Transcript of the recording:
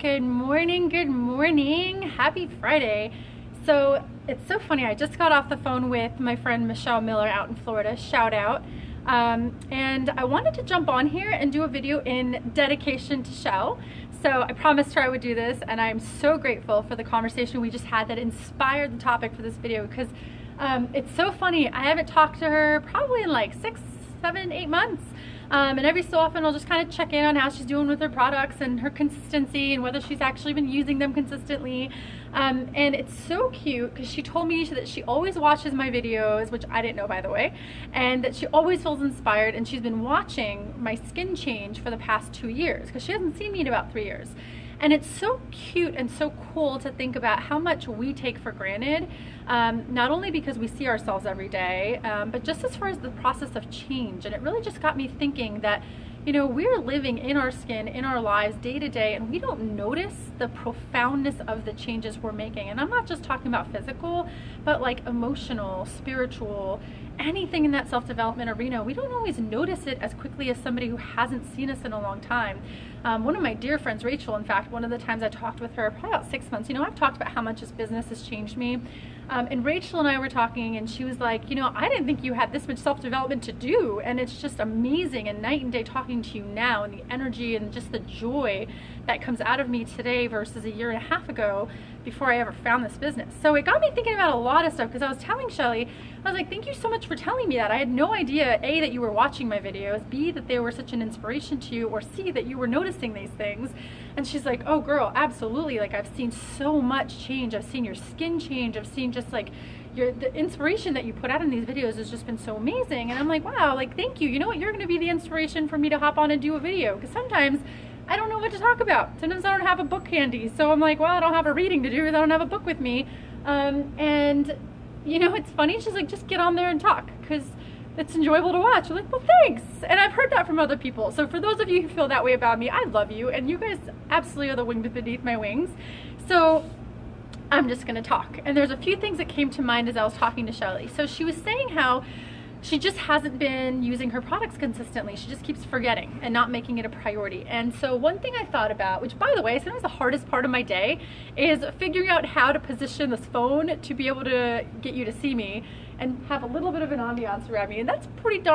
Good morning, good morning. Happy Friday. So it's so funny, I just got off the phone with my friend Michelle Miller out in Florida, shout out. And I wanted to jump on here and do a video in dedication to Shell. So I promised her I would do this, and I'm so grateful for the conversation we just had that inspired the topic for this video, because it's so funny. I haven't talked to her probably in like 6, 7, 8 months. And every so often I'll just kind of check in on how she's doing with her products and her consistency and whether she's actually been using them consistently. And it's so cute because she told me that she always watches my videos, which I didn't know, by the way, and that she always feels inspired, and she's been watching my skin change for the past 2 years because she hasn't seen me in about 3 years. And it's so cute and so cool to think about how much we take for granted, not only because we see ourselves every day, but just as far as the process of change. And it really just got me thinking that, you know, we're living in our skin, in our lives day to day, and we don't notice the profoundness of the changes we're making. And I'm not just talking about physical, but like emotional, spiritual, anything in that self-development arena. We don't always notice it as quickly as somebody who hasn't seen us in a long time. One of my dear friends, Rachel, in fact, one of the times I talked with her, probably about 6 months, you know, I've talked about how much this business has changed me. And Rachel and I were talking, and she was like, you know, I didn't think you had this much self-development to do. And it's just amazing, and night and day talking to you now, and the energy and just the joy that comes out of me today versus a year and a half ago before I ever found this business. So it got me thinking about a lot of stuff, because I was telling Shelly, I was like, thank you so much for telling me that. I had no idea, A, that you were watching my videos, B, that they were such an inspiration to you, or C, that you were noticing these things. And she's like, oh girl, absolutely. Like, I've seen so much change. I've seen your skin change. I've seen just like the inspiration that you put out in these videos has just been so amazing. And I'm like, wow, like, thank you. You know what? You're going to be the inspiration for me to hop on and do a video, because sometimes I don't know what to talk about. Sometimes I don't have a book handy. So I'm like, well, I don't have a reading to do because I don't have a book with me. And you know, it's funny. She's like, just get on there and talk because it's enjoyable to watch. I'm like, well, thanks. And I've heard that from other people. So for those of you who feel that way about me, I love you. And you guys absolutely are the wind beneath my wings. So I'm just going to talk. And there's a few things that came to mind as I was talking to Shelly. So she was saying how she just hasn't been using her products consistently. She just keeps forgetting and not making it a priority. And so one thing I thought about, which by the way, sometimes the hardest part of my day is figuring out how to position this phone to be able to get you to see me and have a little bit of an ambiance around me. And that's pretty darn